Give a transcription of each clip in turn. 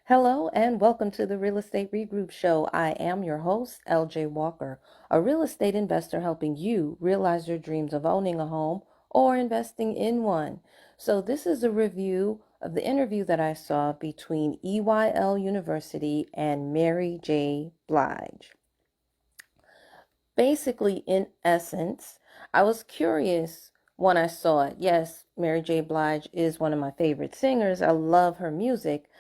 Hello and welcome to the Real Estate Regroup Show. I am your host, LJ Walker, a real estate investor helping you realize your dreams of owning a home or investing in one. So, this is a review of the interview that I saw between EYL University and Mary J Blige. Basically, in essence, I was curious when I saw it. Yes, Mary J Blige is one of my favorite singers. I love her music.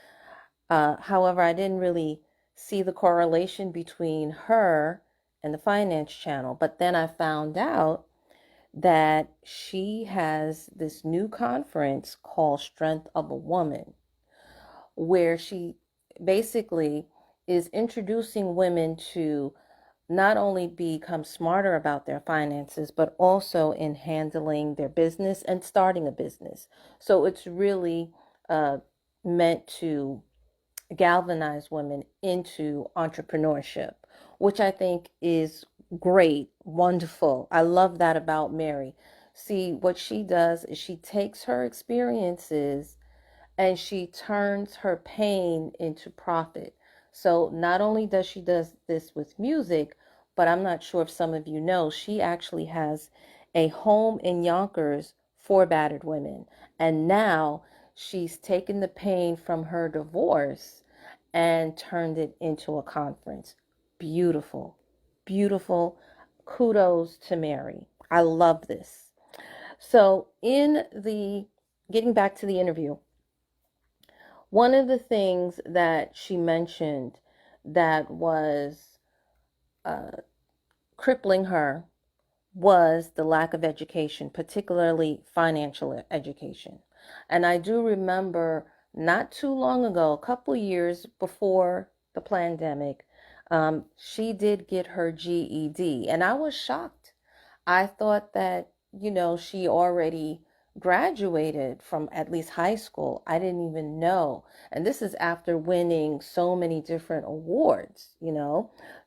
However, I didn't really see the correlation between her and the finance channel. But then I found out that she has this new conference called Strength of a Woman, where she basically is introducing women to not only become smarter about their finances, but also in handling their business and starting a business. So it's really meant to galvanize women into entrepreneurship, which I think is great, wonderful. I love that about Mary. See, what she does is she takes her experiences and she turns her pain into profit. So not only does she does this with music, but I'm not sure if some of you know, she actually has a home in Yonkers for battered women. And now she's taken the pain from her divorce and turned it into a conference. Beautiful, beautiful. Kudos to Mary. I love this. So, in the getting back to the interview, one of the things that she mentioned that was uh, crippling her was the lack of education, particularly financial education. And I do remember not too long ago, a couple years before the pandemic, she did get her GED, and I was shocked. I thought that, she already graduated from at least high school. I didn't even know. And this is after winning so many different awards.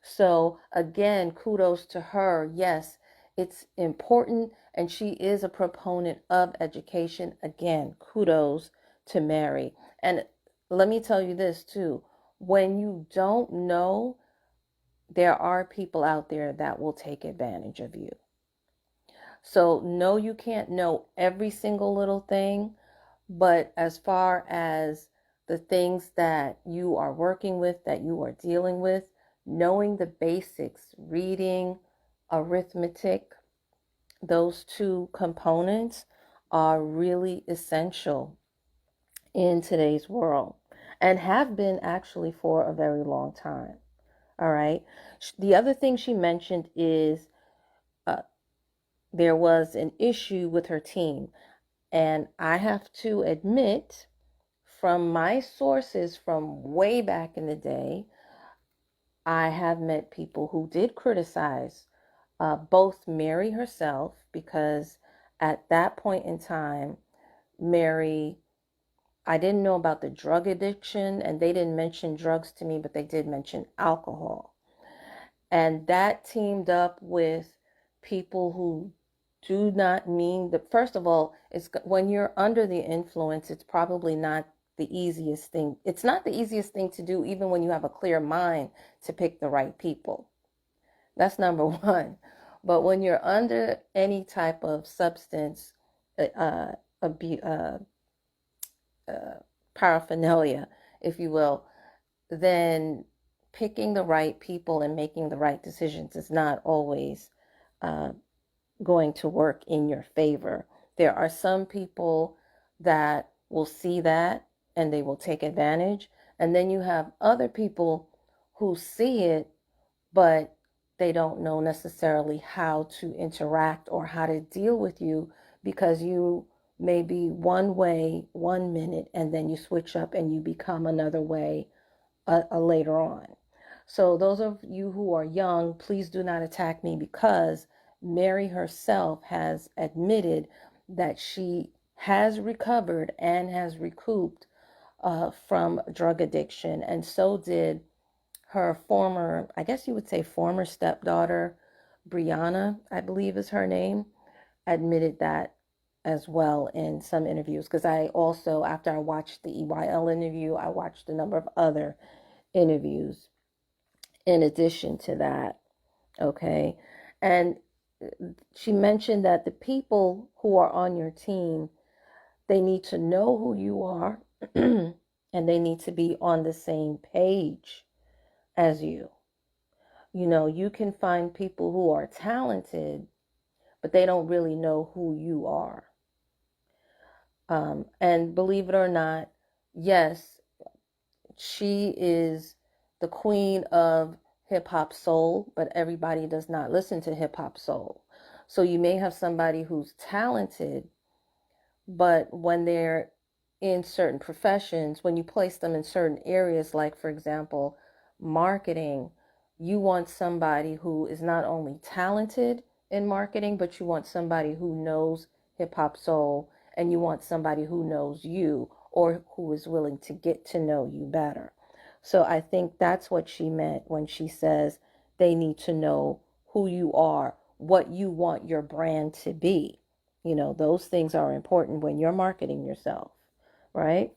So again, kudos to her. Yes, it's important, and she is a proponent of education. Again, kudos to Mary. And let me tell you this too. When you don't know, there are people out there that will take advantage of you. So, no, you can't know every single little thing, but as far as the things that you are working with, that you are dealing with, knowing the basics, reading, arithmetic, those two components are really essential in today's world and have been actually for a very long time. All right. The other thing she mentioned is uh, there was an issue with her team. And I have to admit, from my sources from way back in the day, I have met people who did criticize both Mary herself, because at that point in time, Mary, I didn't know about the drug addiction, and they didn't mention drugs to me, but they did mention alcohol. And that teamed up with people who do not mean that. First of all, it's when you're under the influence, it's probably not the easiest thing. It's not the easiest thing to do, even when you have a clear mind, to pick the right people. That's number one. But when you're under any type of substance abuse, paraphernalia, if you will, then picking the right people and making the right decisions is not always uh, going to work in your favor. There are some people that will see that and they will take advantage. And then you have other people who see it, but they don't know necessarily how to interact or how to deal with you, because you may be one way 1 minute and then you switch up and you become another way later on. So those of you who are young, please do not attack me, because Mary herself has admitted that she has recovered and has recouped from drug addiction. And so did her former, I guess you would say former stepdaughter, Brianna, I believe is her name, admitted that as well in some interviews, because I also, after I watched the EYL interview, I watched a number of other interviews in addition to that. Okay. And she mentioned that the people who are on your team, they need to know who you are and they need to be on the same page as you. You know, you can find people who are talented, but they don't really know who you are. And believe it or not, yes, she is the queen of hip hop soul, but everybody does not listen to hip hop soul. So you may have somebody who's talented, but when they're in certain professions, when you place them in certain areas, like for example, marketing, you want somebody who is not only talented in marketing, but you want somebody who knows hip hop soul, and you want somebody who knows you or who is willing to get to know you better. So I think that's what she meant when she says they need to know who you are, what you want your brand to be. You know, those things are important when you're marketing yourself, right?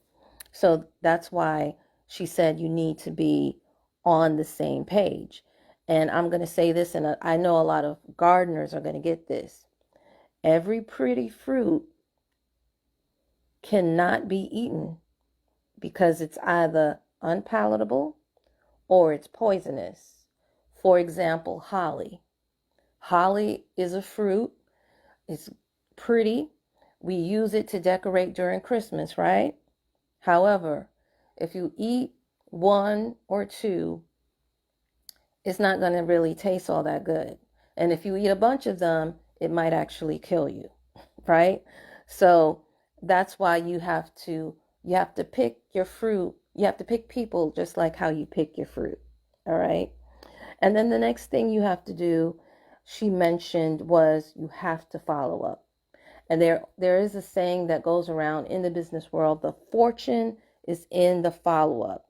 So that's why she said you need to be on the same page. And I'm going to say this, and I know a lot of gardeners are going to get this. Every pretty fruit cannot be eaten because it's either unpalatable or it's poisonous. For example, holly. Holly is a fruit. It's pretty. We use it to decorate during Christmas, right? However, if you eat one or two, it's not going to really taste all that good. And if you eat a bunch of them, it might actually kill you, right? So that's why you have to pick your fruit. You have to pick people just like how you pick your fruit. All right? And then the next thing you have to do, she mentioned, was you have to follow up. And there is a saying that goes around in the business world: the fortune is in the follow-up.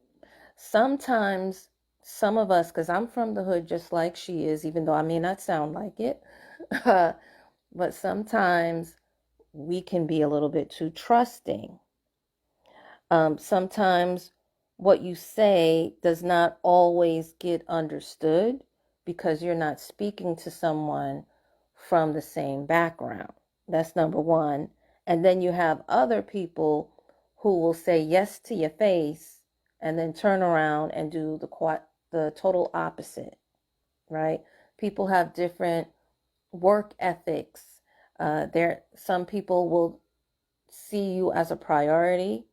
Sometimes some of us, because I'm from the hood just like she is, even though I may not sound like it, but sometimes we can be a little bit too trusting. Sometimes what you say does not always get understood because you're not speaking to someone from the same background. That's number one. And then you have other people who will say yes to your face and then turn around and do the total opposite, right? People have different work ethics. Some people will see you as a priority,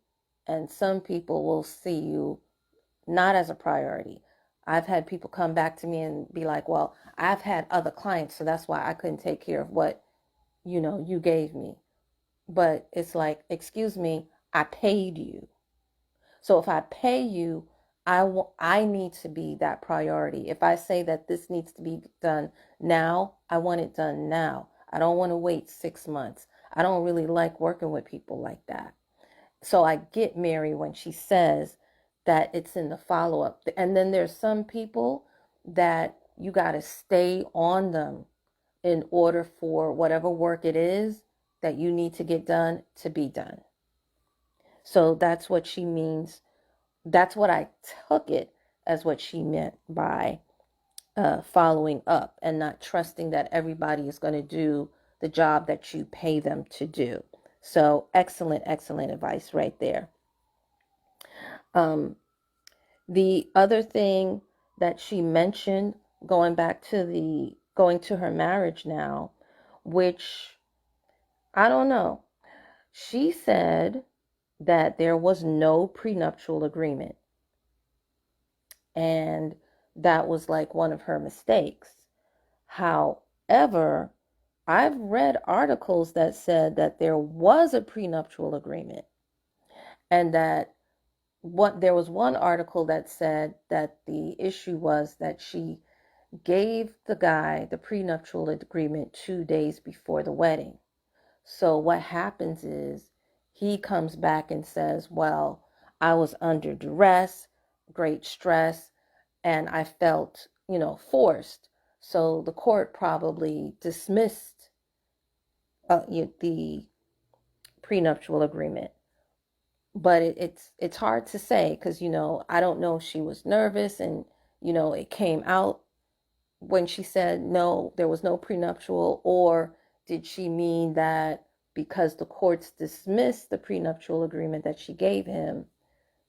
and some people will see you not as a priority. I've had people come back to me and be like, well, I've had other clients, so that's why I couldn't take care of what, you gave me. But it's like, excuse me, I paid you. So if I pay you, I need to be that priority. If I say that this needs to be done now, I want it done now. I don't want to wait 6 months. I don't really like working with people like that. So I get Mary when she says that it's in the follow up. And then there's some people that you got to stay on them in order for whatever work it is that you need to get done to be done. So that's what she means. That's what I took it as, what she meant by following up and not trusting that everybody is going to do the job that you pay them to do. So excellent, excellent advice right there. The other thing that she mentioned, going to her marriage now, which I don't know. She said that there was no prenuptial agreement. And that was like one of her mistakes. However, I've read articles that said that there was a prenuptial agreement, and that there was one article that said that the issue was that she gave the guy the prenuptial agreement 2 days before the wedding. So what happens is he comes back and says, well, I was under duress, great stress, and I felt, forced. So the court probably dismissed the prenuptial agreement. But it's hard to say because, I don't know if she was nervous and, it came out when she said no, there was no prenuptial, or did she mean that because the courts dismissed the prenuptial agreement that she gave him,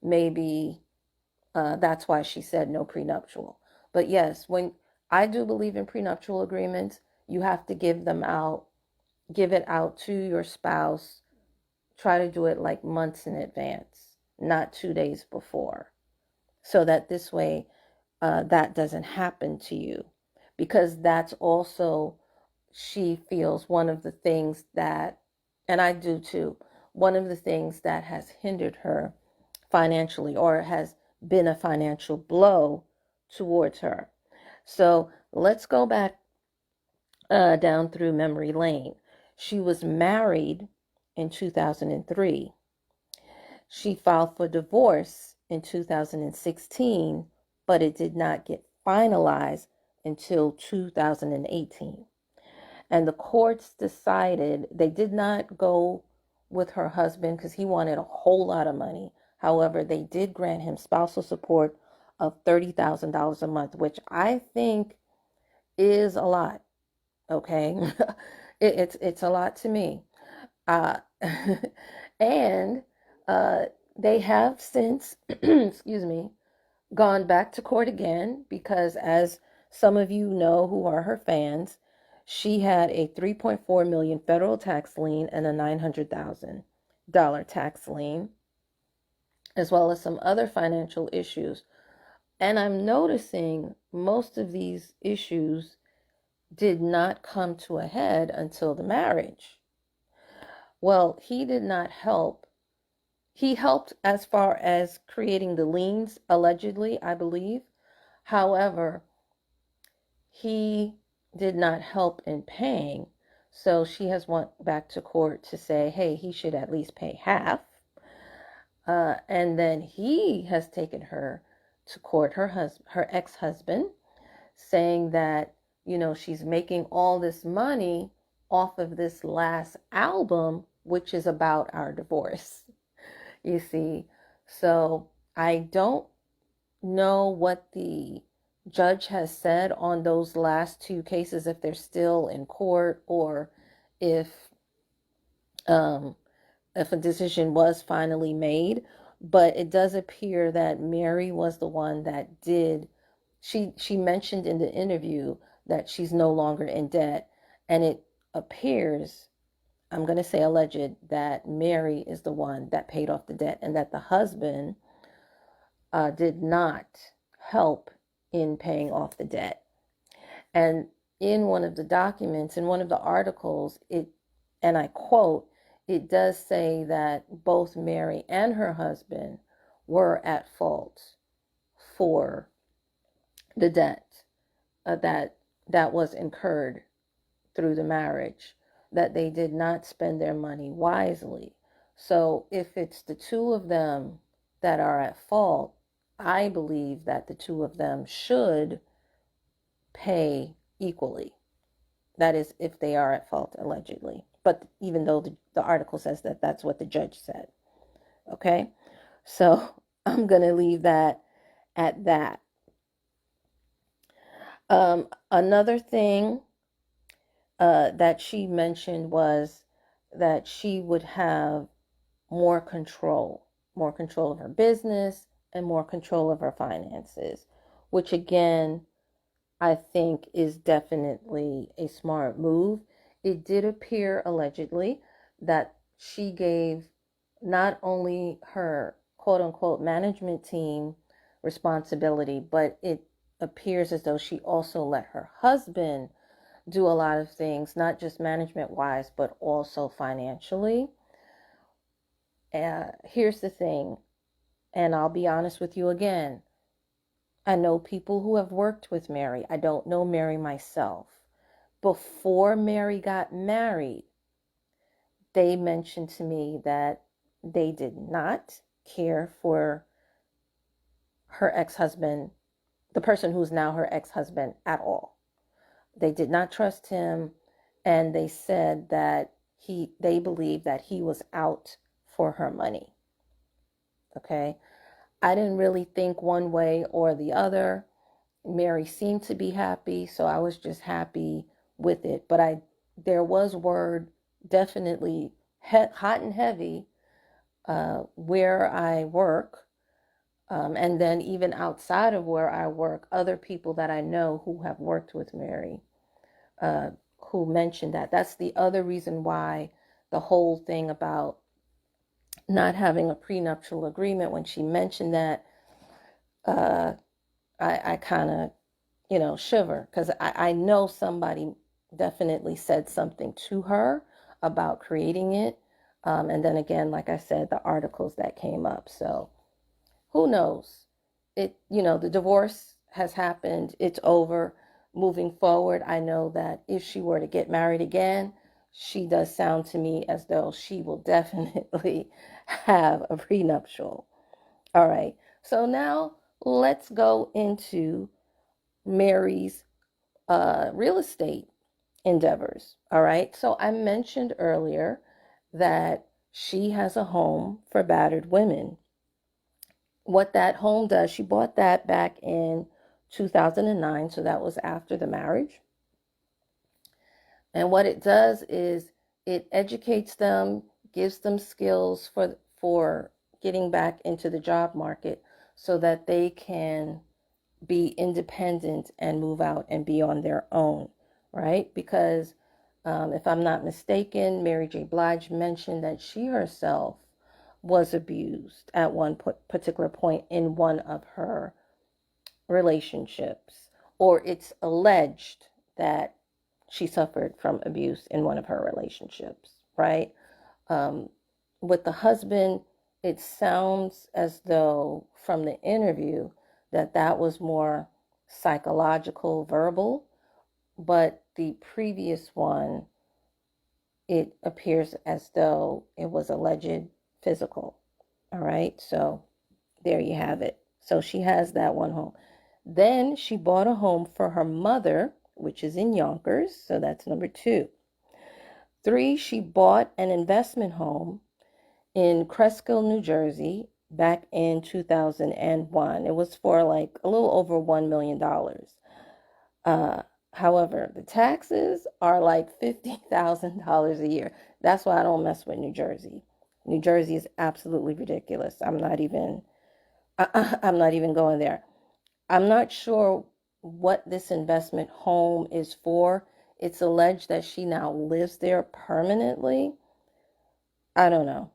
maybe that's why she said no prenuptial. But yes, when I do believe in prenuptial agreements, you have to give it out to your spouse. Try to do it like months in advance, not 2 days before, so that this way that doesn't happen to you. Because that's also, she feels one of the things that, and I do too, one of the things that has hindered her financially, or has been a financial blow towards her. So let's go back down through memory lane. She was married in 2003. She filed for divorce in 2016, but it did not get finalized until 2018. And the courts decided they did not go with her husband because he wanted a whole lot of money. However, they did grant him spousal support of $30,000 a month, which I think is a lot. Okay, it's a lot to me. Uh, and they have since, excuse me, gone back to court again because, as some of you know who are her fans, she had a 3.4 million federal tax lien and a $900,000 tax lien, as well as some other financial issues. And I'm noticing most of these issues did not come to a head until the marriage. Well, he did not help. He helped as far as creating the liens, allegedly, I believe. However, he did not help in paying. So she has went back to court to say, hey, he should at least pay half. And then he has taken her to court, her ex-husband, saying that, she's making all this money off of this last album, which is about our divorce. You see, so I don't know what the judge has said on those last two cases, if they're still in court, or if um, if a decision was finally made. But it does appear that Mary was the one that did. She mentioned in the interview that she's no longer in debt, and it appears, I'm going to say alleged, that Mary is the one that paid off the debt, and that the husband did not help in paying off the debt. And in one of the documents, in one of the articles, and I quote, it does say that both Mary and her husband were at fault for the debt that was incurred through the marriage, that they did not spend their money wisely. So if it's the two of them that are at fault, I believe that the two of them should pay equally. That is, if they are at fault, allegedly. But even though the article says that that's what the judge said. Okay? So I'm going to leave that at that. Another thing that she mentioned was that she would have more control of her business and more control of her finances, which again, I think is definitely a smart move. It did appear allegedly that she gave not only her quote unquote management team responsibility, but it appears as though she also let her husband do a lot of things, not just management wise, but also financially. Here's the thing, and I'll be honest with you again. I know people who have worked with Mary. I don't know Mary myself. Before Mary got married, they mentioned to me that they did not care for her ex-husband, the person who's now her ex-husband, at all. They did not trust him, and they said that they believed that he was out for her money. Okay. I didn't really think one way or the other. Mary seemed to be happy, so I was just happy with it. But there was word definitely hot and heavy where I work, and then even outside of where I work, other people that I know who have worked with Mary, uh, who mentioned that. That's the other reason why the whole thing about not having a prenuptial agreement, when she mentioned that, uh, I kind of, shiver, because I know somebody definitely said something to her about creating it. And then again, like I said, the articles that came up. So who knows? The divorce has happened. It's over. Moving forward, I know that if she were to get married again, she does sound to me as though she will definitely have a prenuptial. All right. So now let's go into Mary's real estate endeavors. All right. So I mentioned earlier that she has a home for battered women. What that home does, she bought that back in 2009. So that was after the marriage. And what it does is it educates them, gives them skills for getting back into the job market so that they can be independent and move out and be on their own, right? Because if I'm not mistaken, Mary J. Blige mentioned that she herself was abused at one particular point in one of her relationships, or it's alleged that she suffered from abuse in one of her relationships, right? Um, with the husband, it sounds as though from the interview that was more psychological, verbal, but the previous one, it appears as though it was alleged physical. All right, so there you have it. So she has that one home. Then she bought a home for her mother, which is in Yonkers. So that's number 2. 3, she bought an investment home in Cresskill, New Jersey, back in 2001. It was for like a little over $1 million. However, the taxes are like $50,000 a year. That's why I don't mess with New Jersey. New Jersey is absolutely ridiculous. I'm not even going there. I'm not sure what this investment home is for. It's alleged that she now lives there permanently. I don't know.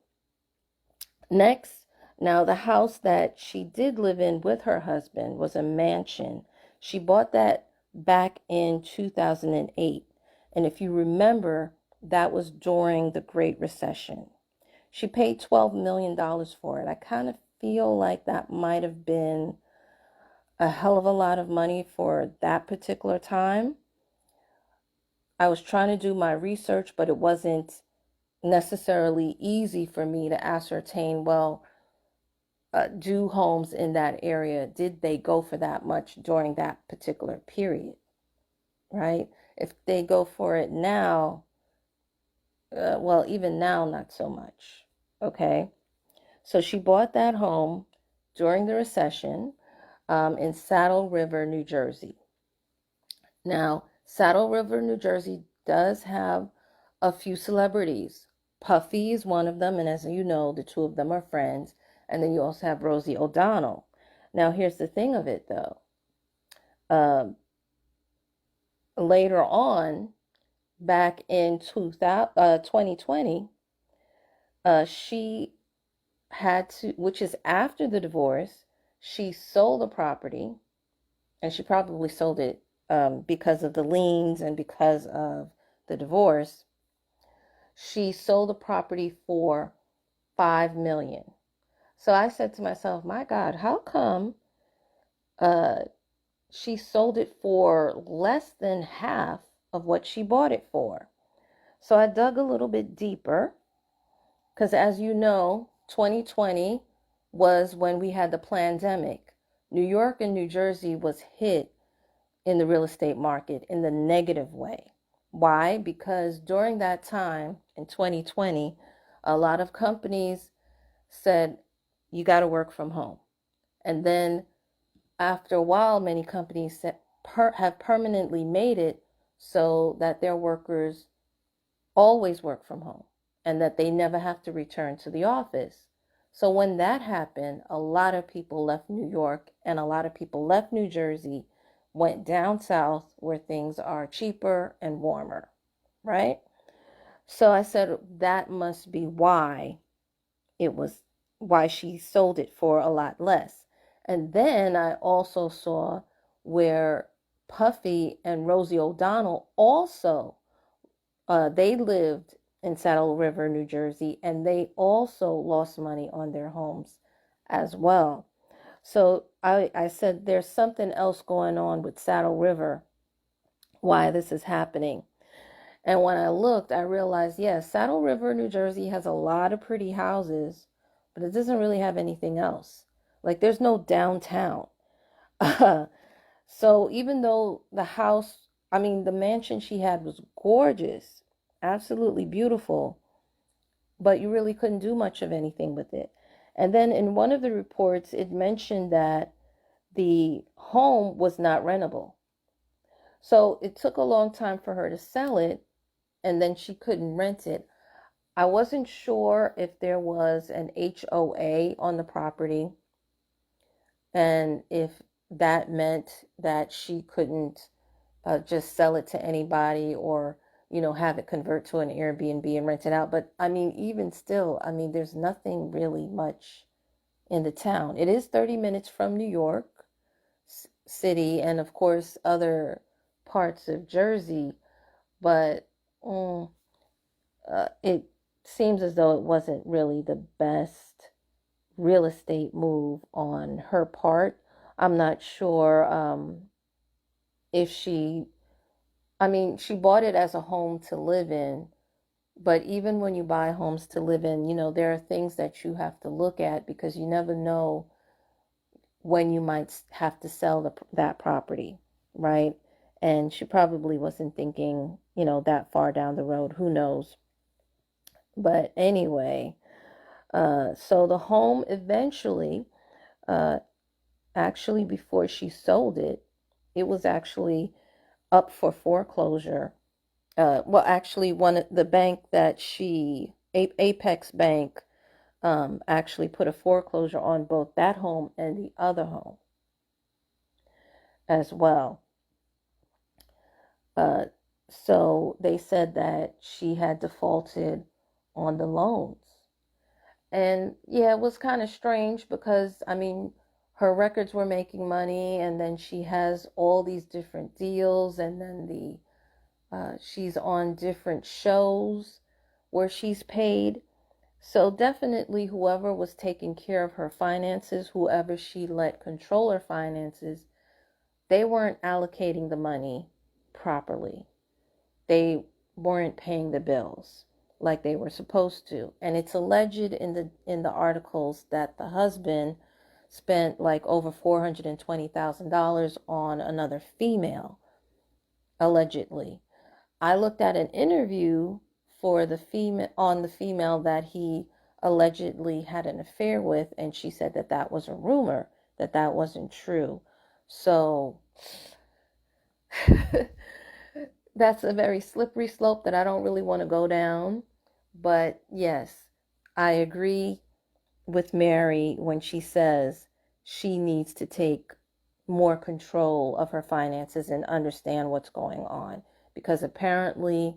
Next, now the house that she did live in with her husband was a mansion. She bought that back in 2008. And if you remember, that was during the Great Recession. She paid $12 million for it. I kind of feel like that might have been a hell of a lot of money for that particular time. I was trying to do my research, but it wasn't necessarily easy for me to ascertain, well, do homes in that area, did they go for that much during that particular period, right? If they go for it now, well, even now, not so much. Okay. So she bought that home during the recession in Saddle River, New Jersey. Now, Saddle River, New Jersey does have a few celebrities. Puffy is one of them, and as you know, the two of them are friends. And then you also have Rosie O'Donnell. Now, here's the thing of it, though. Later on, back in 2020, she had to, which is after the divorce, she sold the property, and she probably sold it because of the liens and because of the divorce. She sold the property for $5 million. So I said to myself, my God, how come she sold it for less than half of what she bought it for? So I dug a little bit deeper because, as you know, 2020 was when we had the pandemic. New York and New Jersey was hit in the real estate market in the negative way. Why? Because during that time in 2020, a lot of companies said you got to work from home. And then after a while, many companies have permanently made it so that their workers always work from home and that they never have to return to the office. So when that happened, a lot of people left New York and a lot of people left New Jersey, went down south where things are cheaper and warmer, right? So I said that must be it was why she sold it for a lot less. And then I also saw where Puffy and Rosie O'Donnell also they lived in Saddle River, New Jersey, and they also lost money on their homes as well. So I said there's something else going on with Saddle River, why this is happening. And when I looked, I realized, yes, Saddle River, New Jersey has a lot of pretty houses, but it doesn't really have anything else. Like there's no downtown. So even though the mansion she had was gorgeous, absolutely beautiful, but you really couldn't do much of anything with it. And then in one of the reports, it mentioned that the home was not rentable. So it took a long time for her to sell it, and then she couldn't rent it. I wasn't sure if there was an HOA on the property and if that meant that she couldn't just sell it to anybody or, have it convert to an Airbnb and rent it out. But I mean, even still, I mean, there's nothing really much in the town. It is 30 minutes from New York City and, of course, other parts of Jersey, but it seems as though it wasn't really the best real estate move on her part. I'm not sure if she bought it as a home to live in, but even when you buy homes to live in, there are things that you have to look at because you never know when you might have to sell that property, right? And she probably wasn't thinking, that far down the road. Who knows? But anyway, so the home eventually, uh, actually, before she sold it, it was actually up for foreclosure. Well, actually, the bank that Apex Bank, actually put a foreclosure on both that home and the other home as well. Uh, so they said that she had defaulted on the loans. And yeah, it was kind of strange because, I mean, her records were making money, and then she has all these different deals, and then she's on different shows where she's paid. So definitely whoever was taking care of her finances, whoever she let control her finances, they weren't allocating the money properly. They weren't paying the bills like they were supposed to. And it's alleged in the articles that the husband spent like over $420,000 on another female, allegedly. I looked at an interview for the female that he allegedly had an affair with, and she said that that was a rumor, that that wasn't true. So that's a very slippery slope that I don't really want to go down. But yes, I agree with Mary when she says she needs to take more control of her finances and understand what's going on, because apparently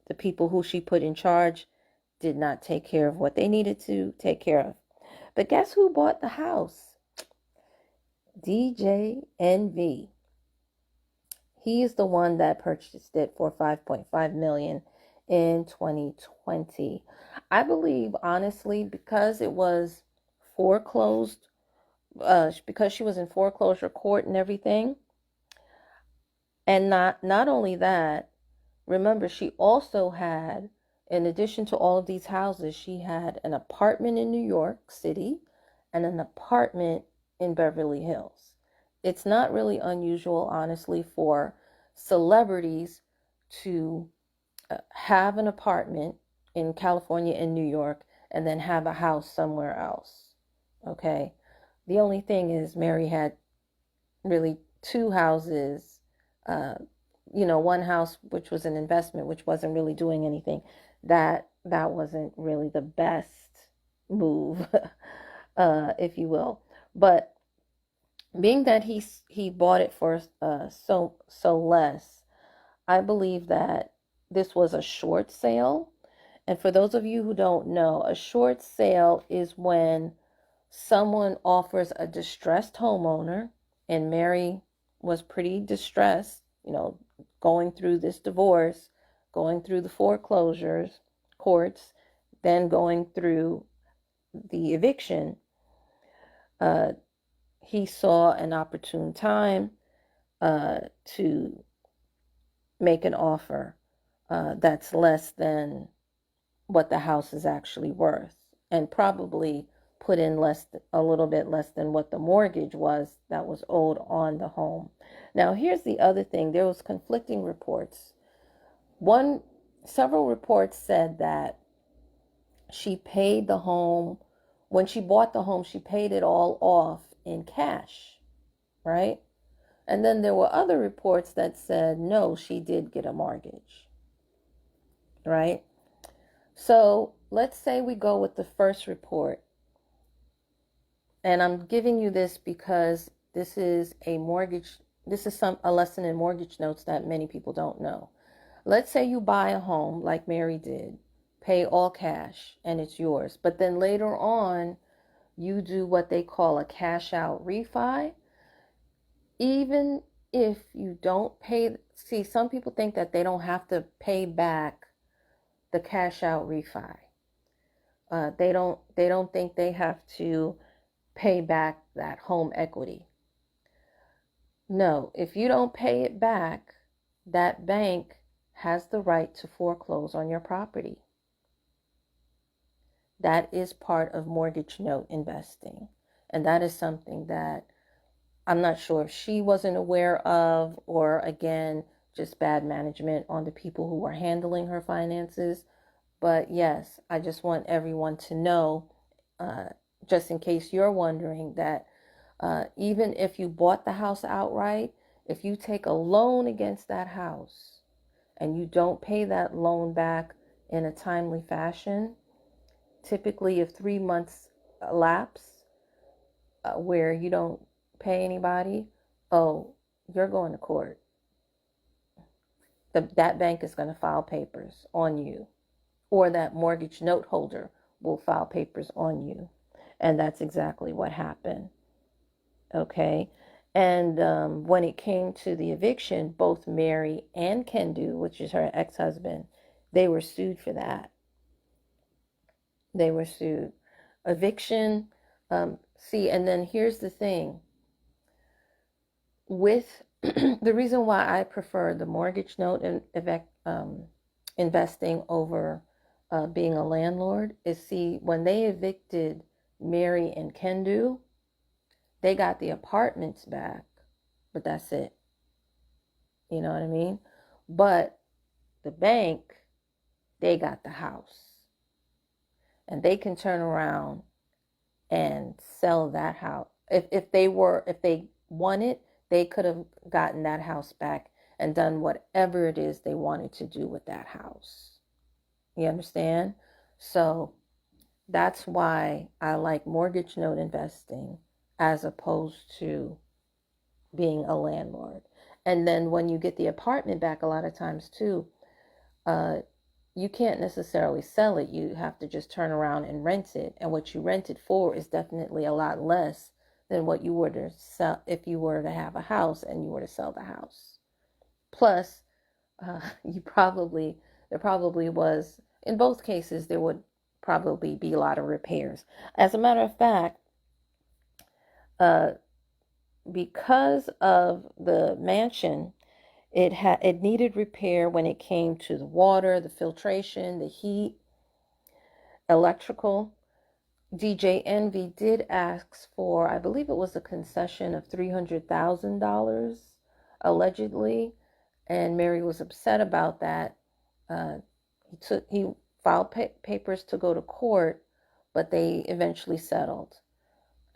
the people who she put in charge did not take care of what they needed to take care of. But guess who bought the house? DJ NV. He is the one that purchased it for 5.5 million in 2020. I believe, honestly, because it was foreclosed, because she was in foreclosure court and everything, and not only that, remember, she also had, in addition to all of these houses, she had an apartment in New York City and an apartment in Beverly Hills. It's not really unusual, honestly, for celebrities to have an apartment in California and New York and then have a house somewhere else. Okay. The only thing is, Mary had really two houses, uh, one house which was an investment, which wasn't really doing anything. That wasn't really the best move, if you will. But being that he bought it for so less, I believe that this was a short sale. And for those of you who don't know, a short sale is when someone offers a distressed homeowner, and Mary was pretty distressed, going through this divorce, going through the foreclosures courts, then going through the eviction. He saw an opportune time to make an offer that's less than what the house is actually worth, and probably put in a little bit less than what the mortgage was that was owed on the home. Now, here's the other thing. There was conflicting reports. Several reports said that she paid the home, when she bought the home, she paid it all off in cash, right? And then there were other reports that said, no, she did get a mortgage, right? So let's say we go with the first report. And I'm giving you this because this is a lesson in mortgage notes that many people don't know. Let's say you buy a home like Mary did, pay all cash, and it's yours. But then later on, you do what they call a cash out refi. Even if you don't pay, see, some people think that they don't have to pay back the cash out refi. They don't think they have to pay back that home equity. No, if you don't pay it back, that bank has the right to foreclose on your property. That is part of mortgage note investing. And that is something that I'm not sure if she wasn't aware of, or again, just bad management on the people who were handling her finances. But yes, I just want everyone to know, just in case you're wondering, that even if you bought the house outright, if you take a loan against that house and you don't pay that loan back in a timely fashion, typically if 3 months elapse where you don't pay anybody, oh, you're going to court. That bank is going to file papers on you, or that mortgage note holder will file papers on you. And that's exactly what happened. Okay. And when it came to the eviction, both Mary and Kendu, which is her ex-husband, they were sued for that. They were sued. Eviction. See, and then here's the thing. With the reason why I prefer the mortgage note investing over being a landlord is, see, when they evicted Mary and Kendu, they got the apartments back, but that's it. You know what I mean? But the bank, they got the house. And they can turn around and sell that house. If they won it, they could have gotten that house back and done whatever it is they wanted to do with that house. You understand? So that's why I like mortgage note investing as opposed to being a landlord. And then when you get the apartment back, a lot of times too, you can't necessarily sell it. You have to just turn around and rent it. And what you rent it for is definitely a lot less than what you were to sell if you were to have a house and you were to sell the house. Plus, there probably was, in both cases, there would probably be a lot of repairs. As a matter of fact, because of the mansion, it needed repair when it came to the water, the filtration, the heat, electrical. DJ Envy did ask for, I believe it was a concession of $300,000, allegedly. and Mary was upset about that. He filed papers to go to court, but they eventually settled.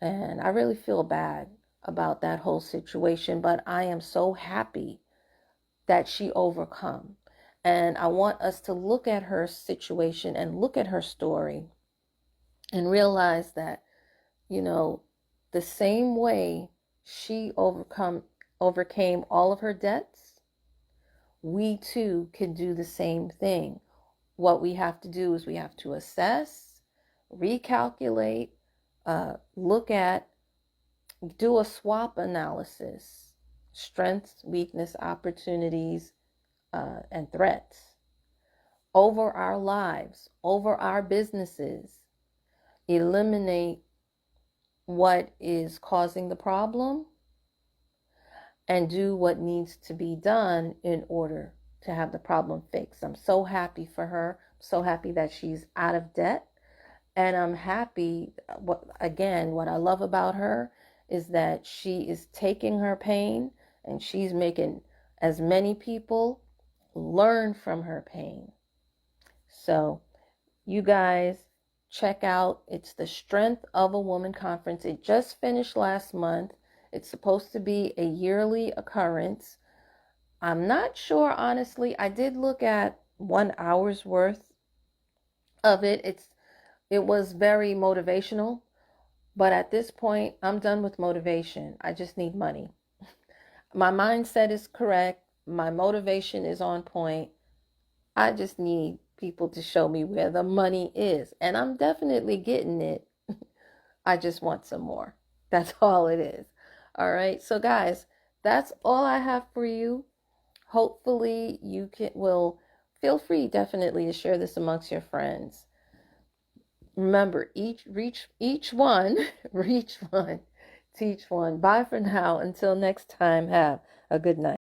And I really feel bad about that whole situation, but I am so happy that she overcome. And I want us to look at her situation and look at her story and realize that, the same way she overcame all of her debts, we too can do the same thing. What we have to do is we have to assess, recalculate, look at, do a SWOT analysis: strengths, weakness, opportunities, and threats over our lives, over our businesses. Eliminate what is causing the problem and do what needs to be done in order to have the problem fixed. I'm so happy for her. I'm so happy that she's out of debt. And I'm happy, what I love about her is that she is taking her pain and she's making as many people learn from her pain. So you guys check out, it's the Strength of a Woman conference. It just finished last month. It's supposed to be a yearly occurrence. I'm not sure, honestly. I did look at 1 hour's worth of it. It was very motivational, but at this point, I'm done with motivation. I just need money. My mindset is correct. My motivation is on point. I just need people to show me where the money is, and I'm definitely getting it. I just want some more. That's all it is. All right. So guys, that's all I have for you. Hopefully you will feel free definitely to share this amongst your friends. Remember, each one, reach one, teach one. Bye for now. Until next time, have a good night.